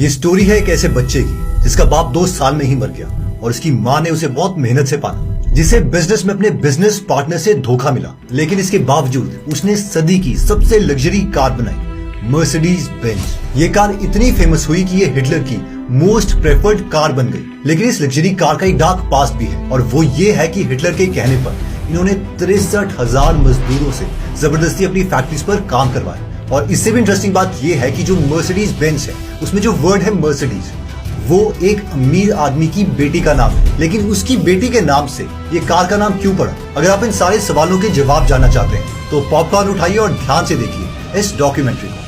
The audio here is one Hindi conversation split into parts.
ये स्टोरी है एक ऐसे बच्चे की जिसका बाप 2 साल में ही मर गया और उसकी माँ ने उसे बहुत मेहनत से पाला, जिसे बिजनेस में अपने बिजनेस पार्टनर से धोखा मिला। लेकिन इसके बावजूद उसने सदी की सबसे लग्जरी कार बनाई, मर्सिडीज बेंज। ये कार इतनी फेमस हुई कि ये हिटलर की मोस्ट प्रेफर्ड कार बन गई। लेकिन इस लग्जरी कार का एक डार्क पास्ट भी है और वो ये है कि हिटलर के कहने पर इन्होंने 63,000 मजदूरों से जबरदस्ती अपनी फैक्ट्रीज पर काम करवाया। और इससे भी इंटरेस्टिंग बात यह है कि जो मर्सिडीज बेंज है उसमें जो वर्ड है मर्सिडीज, वो एक अमीर आदमी की बेटी का नाम है। लेकिन उसकी बेटी के नाम से ये कार का नाम क्यों पड़ा? अगर आप इन सारे सवालों के जवाब जानना चाहते हैं तो पॉपकॉर्न उठाइए और ध्यान से देखिए इस डॉक्यूमेंट्री को।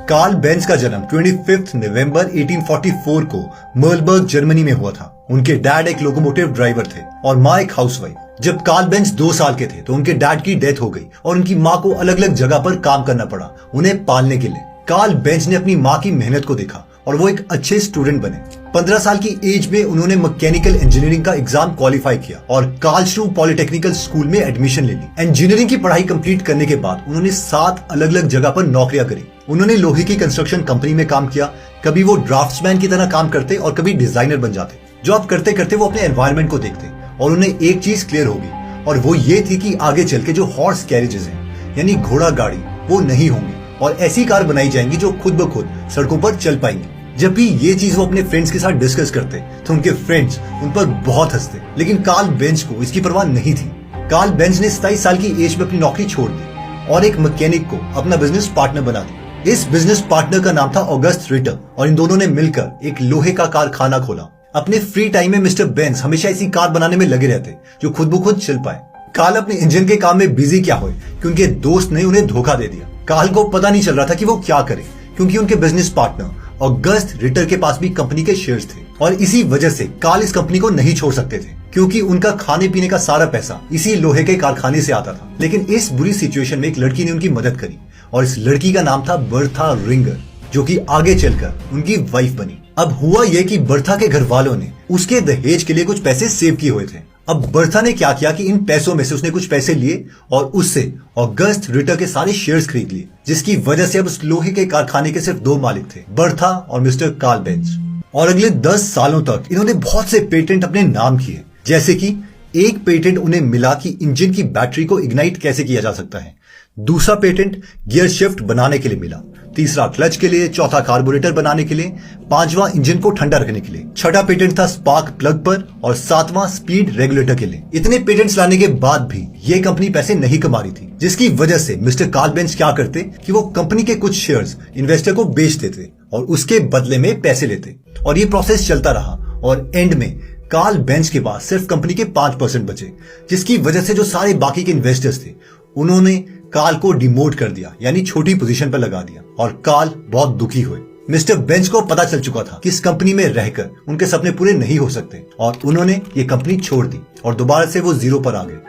कार्ल बेंज का जन्म 25 नवंबर 1844 को मर्लबर्ग जर्मनी में हुआ था। उनके डैड एक लोकोमोटिव ड्राइवर थे और माँ एक हाउसवाइफ। जब कार्ल बेंज 2 साल के थे तो उनके डैड की डेथ हो गई और उनकी माँ को अलग अलग जगह पर काम करना पड़ा उन्हें पालने के लिए। कार्ल बेंज ने अपनी माँ की मेहनत को देखा और वो एक अच्छे स्टूडेंट बने। 15 साल की एज में उन्होंने मैकेनिकल इंजीनियरिंग का एग्जाम क्वालिफाई किया और कार्लस्रूहे पॉलिटेक्निकल स्कूल में एडमिशन ले ली। इंजीनियरिंग की पढ़ाई कंप्लीट करने के बाद उन्होंने 7 अलग अलग जगह पर नौकरियां करी। उन्होंने लोहे की कंस्ट्रक्शन कंपनी में काम किया, कभी वो ड्राफ्ट्समैन की तरह काम करते और कभी डिजाइनर बन जाते। जॉब करते करते वो अपने एनवायरनमेंट को देखते और उन्हें एक चीज क्लियर होगी और वो ये थी कि आगे चल के जो हॉर्स कैरेजेस हैं यानी घोड़ा गाड़ी वो नहीं होंगी और ऐसी कार बनाई जाएंगी जो खुद ब खुद सड़कों पर चल पाएंगी। जब भी ये चीज वो अपने फ्रेंड्स के साथ डिस्कस करते तो उनके फ्रेंड्स उन पर बहुत हंसते। लेकिन कार्ल बेंज को इसकी परवाह नहीं थी। कार्ल बेंज ने 27 साल की एज में अपनी नौकरी छोड़ दी और एक मैकेनिक को अपना बिजनेस पार्टनर बना दिया। इस बिजनेस पार्टनर का नाम था ऑगस्ट रिटर और इन दोनों ने मिलकर एक लोहे का कारखाना खोला। अपने फ्री टाइम में मिस्टर बेंज हमेशा ऐसी कार बनाने में लगे रहते जो खुद ब खुद चल पाए। कार्ल अपने इंजन के काम में बिजी क्या हुए कि उनके दोस्त ने उन्हें धोखा दे दिया। कार्ल को पता नहीं चल रहा था कि वो क्या करे, क्योंकि उनके बिजनेस पार्टनर ऑगस्ट रिटर के पास भी कंपनी के शेयर्स थे और इसी वजह से कार्ल इस कंपनी को नहीं छोड़ सकते थे, क्योंकि उनका खाने पीने का सारा पैसा इसी लोहे के कारखाने से आता था। लेकिन इस बुरी सिचुएशन में एक लड़की ने उनकी मदद करी और इस लड़की का नाम था बर्था रिंगर, जो कि आगे चलकर उनकी वाइफ बनी। अब हुआ यह कि बर्था के घर वालों ने उसके दहेज के लिए कुछ पैसे सेव किए हुए थे। अब बर्था ने क्या किया कि इन पैसों में से उसने कुछ पैसे लिए और उससे ऑगस्ट रिटर के सारे शेयर्स खरीद लिए, जिसकी वजह से अब उस लोहे के कारखाने के सिर्फ 2 मालिक थे, बर्था और मिस्टर कार्ल बेंज। और अगले 10 सालों तक इन्होंने बहुत से पेटेंट अपने नाम किए, जैसे कि एक पेटेंट उन्हें मिला कि इंजन की बैटरी को इग्नाइट कैसे किया जा सकता है, दूसरा पेटेंट गियर शिफ्ट बनाने के लिए मिला, तीसरा क्लच के लिए, चौथा कार्बोरेटर बनाने के लिए, 5वां इंजन को ठंडा रखने के लिए, 6ठा पेटेंट था स्पार्क प्लग पर और 7वां स्पीड रेगुलेटर के लिए। इतने पेटेंट्स लाने के बाद भी ये कंपनी पैसे नहीं कमा रही थी, जिसकी वजह से मिस्टर कार्ल बेंज क्या करते कि वो कंपनी के कुछ शेयर्स इन्वेस्टर को बेच देते और उसके बदले में पैसे लेते और ये प्रोसेस चलता रहा और एंड में कार्ल बेंज के पास सिर्फ कंपनी के 5% बचे, जिसकी वजह से जो सारे बाकी के इन्वेस्टर्स थे उन्होंने कार्ल को डिमोट कर दिया, यानी छोटी पोजीशन पर लगा दिया और कार्ल बहुत दुखी हुए। मिस्टर बेंज को पता चल चुका था कि इस कंपनी में रहकर उनके सपने पूरे नहीं हो सकते और उन्होंने ये कंपनी छोड़ दी और दोबारा से वो जीरो पर आ गए।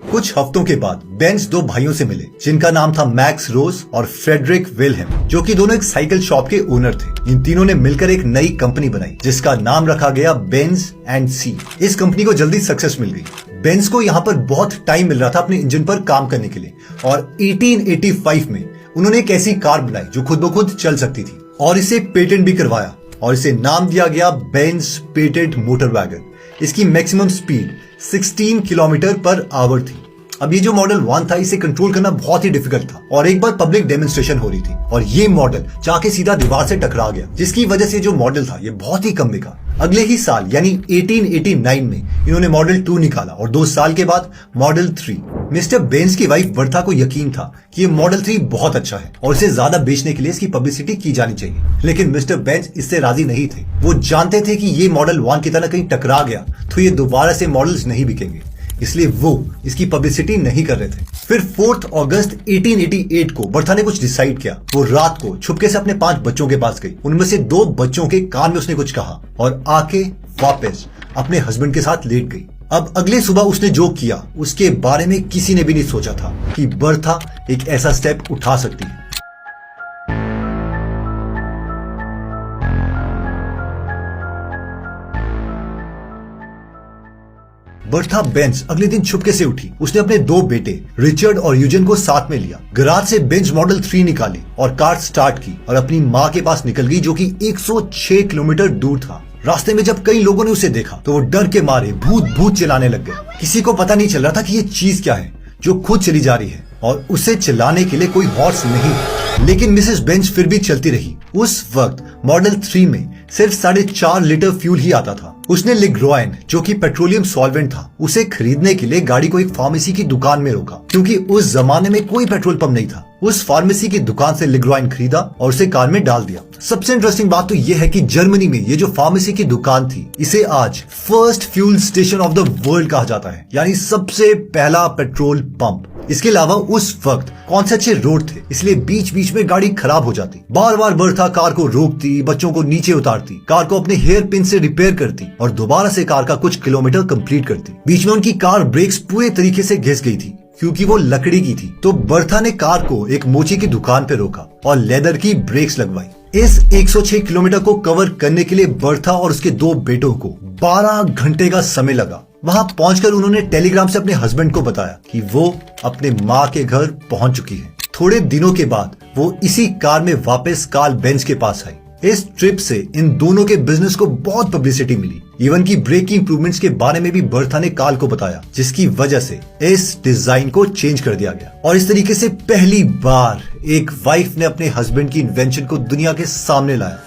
कुछ हफ्तों के बाद बेंज 2 भाइयों से मिले जिनका नाम था मैक्स रोज और फ्रेडरिक विल्हेम, जो कि दोनों एक साइकिल शॉप के ओनर थे। इन तीनों ने मिलकर एक नई कंपनी बनाई जिसका नाम रखा गया बेंज एंड सी। इस कंपनी को जल्दी सक्सेस मिल गई। बेंज को यहाँ पर बहुत टाइम मिल रहा था अपने इंजन पर काम करने के लिए और 1885 में उन्होंने एक ऐसी कार बनाई जो खुद ब खुद चल सकती थी और इसे पेटेंट भी करवाया और इसे नाम दिया गया बेंज पेटेंट मोटर वैगन। इसकी maximum speed 16 kilometre per hour थी। अब ये जो मॉडल 1 था इसे कंट्रोल करना बहुत ही डिफिकल्ट था और एक बार पब्लिक डेमोन्स्ट्रेशन हो रही थी और ये मॉडल जाके सीधा दीवार से टकरा गया, जिसकी वजह से जो मॉडल था ये बहुत ही कम बिका। अगले ही साल यानी 1889 में इन्होंने मॉडल 2 निकाला और 2 साल के बाद मॉडल 3। मिस्टर बेंज की वाइफ बर्था को यकीन था कि ये मॉडल 3 बहुत अच्छा है और इसे ज्यादा बेचने के लिए इसकी पब्लिसिटी की जानी चाहिए, लेकिन मिस्टर बेंज इससे राजी नहीं थे। वो जानते थे कि ये मॉडल 1 की तरह कहीं टकरा गया तो ये दोबारा से मॉडल्स नहीं बिकेंगे, इसलिए वो इसकी पब्लिसिटी नहीं कर रहे थे। फिर 4 अगस्त 1888 को बर्था ने कुछ डिसाइड किया। वो रात को छुपके से अपने 5 बच्चों के पास गई। उनमें से 2 बच्चों के कान में उसने कुछ कहा और आके वापस अपने हस्बैंड के साथ लेट गई। अब अगले सुबह उसने जो किया उसके बारे में किसी ने भी नहीं सोचा था कि बर्था एक ऐसा स्टेप उठा सकती है। बर्था बेंज अगले दिन छुपके से उठी। उसने अपने 2 बेटे रिचर्ड और यूजन को साथ में लिया, गराज से बेंज मॉडल 3 निकाली और कार स्टार्ट की और अपनी माँ के पास निकल गई, जो कि 106 किलोमीटर दूर था। रास्ते में जब कई लोगों ने उसे देखा तो वो डर के मारे भूत भूत चिल्लाने लग गए। किसी को पता नहीं चल रहा था कि ये चीज क्या है जो खुद चली जा रही है और उसे चलाने के लिए कोई हॉर्स नहीं है। लेकिन मिसेस बेंज फिर भी चलती रही। उस वक्त मॉडल 3 में सिर्फ 4.5 लीटर फ्यूल ही आता था। उसने लिग्रोइन, जो कि पेट्रोलियम सॉल्वेंट था, उसे खरीदने के लिए गाड़ी को एक फार्मेसी की दुकान में रोका, क्योंकि उस जमाने में कोई पेट्रोल पंप नहीं था। उस फार्मेसी की दुकान से लिग्रोइन खरीदा और उसे कार में डाल दिया। सबसे इंटरेस्टिंग बात तो यह है कि जर्मनी में ये जो फार्मेसी की दुकान थी, इसे आज first fuel station of the world कहा जाता है, यानी सबसे पहला पेट्रोल पंप। इसके अलावा उस वक्त कौन से अच्छे रोड थे, इसलिए बीच बीच में गाड़ी खराब हो जाती। बार बार बर्था कार को रोकती, बच्चों को नीचे उतारती, कार को अपने हेयर पिन से रिपेयर करती और दोबारा से कार का कुछ किलोमीटर कंप्लीट करती। बीच में उनकी कार ब्रेक्स पूरे तरीके से घिस गई थी क्योंकि वो लकड़ी की थी। तो बर्था ने कार को एक मोची की दुकान पे रोका और लेदर की ब्रेक्स लगवाई। इस 106 किलोमीटर को कवर करने के लिए बर्था और उसके 2 बेटों को 12 घंटे का समय लगा। वहां पहुंचकर उन्होंने टेलीग्राम से अपने हस्बैंड को बताया कि वो अपने माँ के घर पहुंच चुकी है। थोड़े दिनों के बाद वो इसी कार में वापस कार्ल बेंज के पास आई। इस ट्रिप से इन दोनों के बिजनेस को बहुत पब्लिसिटी मिली। इवन की ब्रेक की इंप्रूवमेंट्स के बारे में भी बर्था ने कार्ल को बताया, जिसकी वजह से इस डिजाइन को चेंज कर दिया गया। और इस तरीके से पहली बार एक वाइफ ने अपने हस्बैंड की इन्वेंशन को दुनिया के सामने लाया।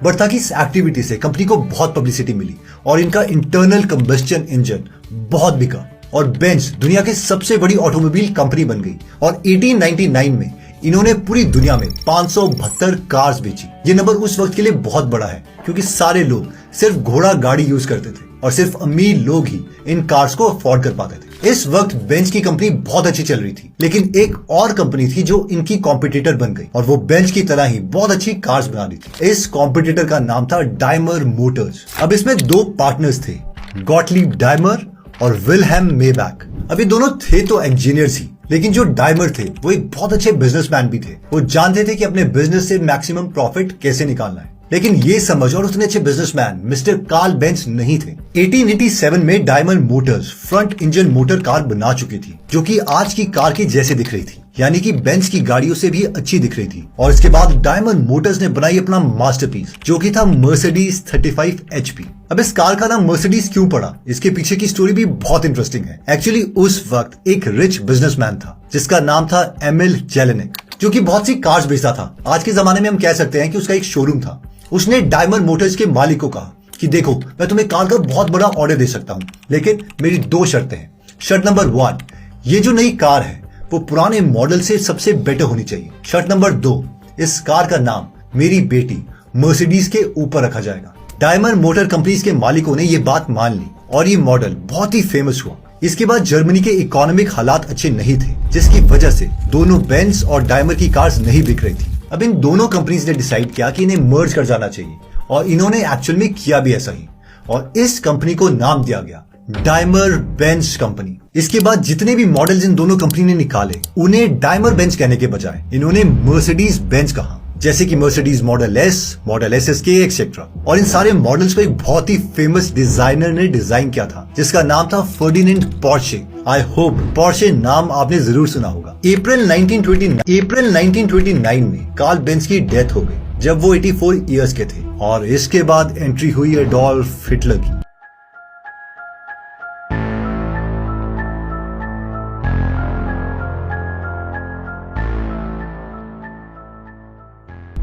बर्था की इस एक्टिविटी से कंपनी को बहुत पब्लिसिटी मिली और इनका इंटरनल कंबस्टन इंजन बहुत बिका और बेंज दुनिया की सबसे बड़ी ऑटोमोबाइल कंपनी बन गई। और 1899 में इन्होंने पूरी दुनिया में 572 कार्स बेची। ये नंबर उस वक्त के लिए बहुत बड़ा है क्योंकि सारे लोग सिर्फ घोड़ा गाड़ी यूज करते थे और सिर्फ अमीर लोग ही इन कार्स को अफोर्ड कर पाते थे। इस वक्त बेंज की कंपनी बहुत अच्छी चल रही थी, लेकिन एक और कंपनी थी जो इनकी कॉम्पिटिटर बन गई और वो बेंज की तरह ही बहुत अच्छी कार्स बना रही थी। इस कॉम्पिटिटर का नाम था डायमर मोटर्स। अब इसमें 2 पार्टनर्स थे, गॉटलीब डायमर और विल्हेम मेबैक। अब ये दोनों थे तो इंजीनियर्स ही, लेकिन जो डायमर थे वो एक बहुत अच्छे बिजनेसमैन भी थे। वो जानते थे कि अपने बिजनेस से मैक्सिमम प्रॉफिट कैसे निकालना है। लेकिन ये समझ और उतने अच्छे बिजनेसमैन मिस्टर कार्ल बेंज नहीं थे। 1887 में Daimler motors front engine motor car बना चुकी थी, जो कि आज की कार की जैसे दिख रही थी, यानी कि बेंज की गाड़ियों से भी अच्छी दिख रही थी। और इसके बाद डायमर मोटर्स ने बनाई अपना मास्टरपीस, जो कि था मर्सिडीज 35 HP। अब इस कार का नाम मर्सिडीज क्यों पड़ा, इसके पीछे की स्टोरी भी बहुत इंटरेस्टिंग है। एक्चुअली उस वक्त एक रिच बिजनेसमैन था जिसका नाम था एमिल जेलेनिक, जो कि बहुत सी कार्स बेचता था। आज के जमाने में हम कह सकते हैं कि उसका एक शोरूम था। उसने डायमर मोटर्स के मालिक को कहा कि देखो, मैं तुम्हें कार का बहुत बड़ा ऑर्डर दे सकता हूं, लेकिन मेरी 2 शर्तें हैं। शर्त नंबर 1, ये जो नई कार है वो पुराने मॉडल से सबसे बेटर होनी चाहिए। शर्त नंबर 2, इस कार का नाम मेरी बेटी मर्सिडीज के ऊपर रखा जाएगा। डायमर मोटर कंपनीज के मालिकों ने ये बात मान ली और ये मॉडल बहुत ही फेमस हुआ। इसके बाद जर्मनी के इकोनॉमिक हालात अच्छे नहीं थे, जिसकी वजह से दोनों बेंज और डायमर की कार्स नहीं बिक रही थी। अब इन दोनों कंपनीज ने डिसाइड किया कि इन्हें मर्ज कर जाना चाहिए और इन्होंने एक्चुअल में किया भी ऐसा ही, और इस कंपनी को नाम दिया गया डायमर बेंज कंपनी। इसके बाद जितने भी मॉडल्स इन दोनों कंपनी ने निकाले उन्हें डायमर बेंज कहने के बजाय इन्होंने मर्सिडीज बेंज कहा, जैसे कि Mercedes model S, model SSK etcetera. और इन सारे मॉडल्स को एक बहुत ही फेमस डिजाइनर ने डिजाइन किया था जिसका नाम था Ferdinand Porsche. I hope Porsche नाम आपने जरूर सुना होगा। अप्रैल 1929 में कार्ल बेंज की डेथ हो गई जब वो 84 इयर्स के थे, और इसके बाद एंट्री हुई एडोल्फ हिटलर की।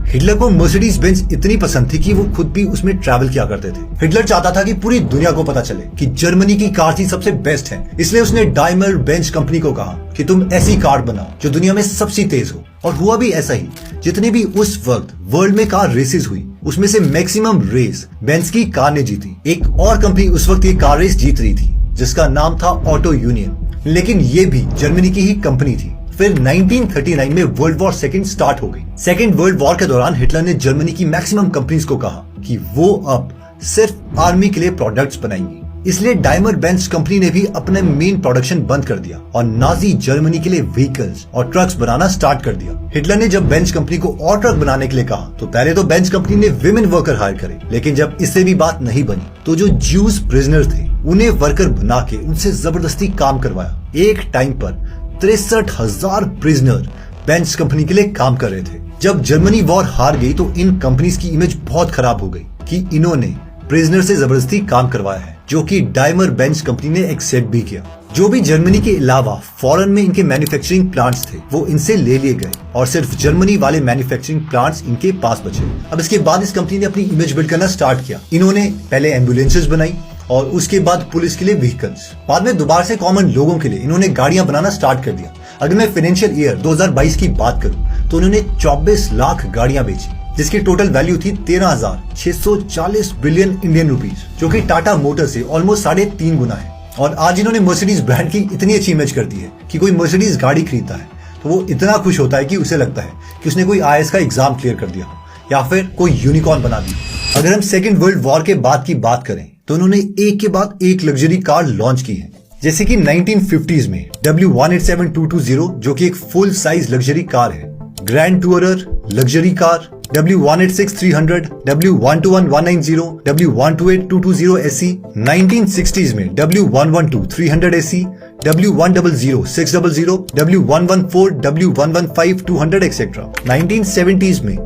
हिटलर को मर्सिडीज बेंज इतनी पसंद थी कि वो खुद भी उसमें ट्रैवल किया करते थे। हिटलर चाहता था कि पूरी दुनिया को पता चले कि जर्मनी की कार ही सबसे बेस्ट है, इसलिए उसने डायमर बेंज कंपनी को कहा कि तुम ऐसी कार बनाओ जो दुनिया में सबसे तेज हो। और हुआ भी ऐसा ही। जितने भी उस वक्त वर्ल्ड में कार रेसेस हुई उसमें से मैक्सिमम रेस बेंज की कार ने जीती। एक और कंपनी उस वक्त ये कार रेस जीत रही थी जिसका नाम था ऑटो यूनियन, लेकिन ये भी जर्मनी की ही कंपनी थी। फिर 1939 में वर्ल्ड वॉर सेकंड स्टार्ट हो गई। सेकंड वर्ल्ड वॉर के दौरान हिटलर ने जर्मनी की मैक्सिमम कंपनीज को कहा कि वो अब सिर्फ आर्मी के लिए प्रोडक्ट्स बनाएंगी। इसलिए डाइमर बेंज कंपनी ने भी अपने मेन प्रोडक्शन बंद कर दिया और नाजी जर्मनी के लिए व्हीकल्स और ट्रक्स बनाना स्टार्ट कर दिया। हिटलर ने जब बेंज कंपनी को और ट्रक बनाने के लिए कहा तो पहले तो बेंज कंपनी ने विमेन वर्कर हायर करे, लेकिन जब इससे भी बात नहीं बनी तो जो ज्यूज प्रिजनर थे उन्हें वर्कर बना के उनसे जबरदस्ती काम करवाया। एक टाइम पर 63,000 प्रिजनर बेंज कंपनी के लिए काम कर रहे थे। जब जर्मनी वॉर हार गई तो इन कंपनीज की इमेज बहुत खराब हो गई कि इन्होंने प्रिजनर से जबरदस्ती काम करवाया है, जो कि डाइमर बेंज कंपनी ने एक्सेप्ट भी किया। जो भी जर्मनी के अलावा फॉरेन में इनके मैन्युफैक्चरिंग प्लांट्स थे वो इनसे ले लिए गए और सिर्फ जर्मनी वाले मैन्युफैक्चरिंग प्लांट्स इनके पास बचे। अब इसके बाद इस कंपनी ने अपनी इमेज बिल्ड करना स्टार्ट किया। इन्होंने पहले एम्बुलेंसेस बनाई और उसके बाद पुलिस के लिए व्हीकल्स, बाद में दोबारा से कॉमन लोगों के लिए इन्होंने गाड़ियां बनाना स्टार्ट कर दिया। अगर मैं फाइनेंशियल ईयर 2022 की बात करूं तो इन्होंने 24 लाख गाड़ियां बेची, जिसकी टोटल वैल्यू थी 13,640 बिलियन इंडियन रुपीज, जो कि टाटा मोटर से ऑलमोस्ट 3.5 गुना है। और आज इन्होंने मर्सिडीज ब्रांड की इतनी अच्छी इमेज कर दी है कि कोई मर्सिडीज गाड़ी खरीदता है तो वो इतना खुश होता है कि उसे लगता है कि उसने कोई IAS का एग्जाम क्लियर कर दिया हो या फिर कोई यूनिकॉर्न बना दिया। अगर हम सेकेंड वर्ल्ड वॉर के बाद की बात करें तो उन्होंने एक के बाद एक लग्जरी कार लॉन्च की है, जैसे कि 1950s में W187220 जो कि एक फुल साइज लग्जरी कार है, grand tourer luxury car, W186300, W121190, W128220 SE, 1960s में W112300 SE, W100600, W114, W115 etcetera. 1970s में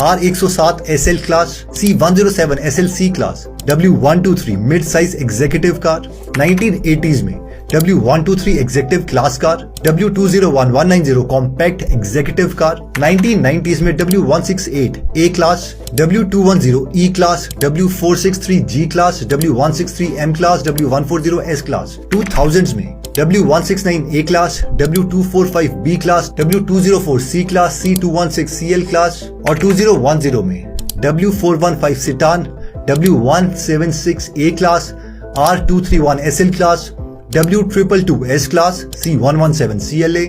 R107 SL class, C107 SLC class, W123 mid size executive car. 1980s में W123 executive class car, W201190 compact executive car. 1990s में W168 A class, W210 E class, W463 G class, W163 M class, W140 S class. 2000s में W169 A class, W245 B class, W204 C class, C216 CL class और 2010 में W415 सिटान, W176 A class, R231 SL class, W222 S class, C117 CLA,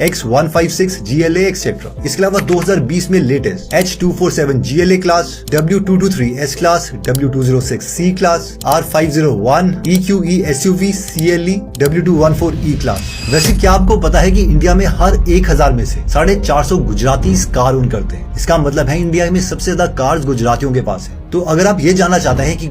X156 GLA etcetera. इसके अलावा 2020 में latest H247 GLA class, W223 S class, W206 C class, R501 EQE SUV CLE, W214 E class. वैसे क्या आपको पता है कि इंडिया में हर 1000 में से 450 गुजराती कार ओन करते हैं। इसका मतलब है इंडिया में सबसे ज्यादा कार्स गुजरातियों के पास है। तो अगर आप ये जानना चाहते हैं कि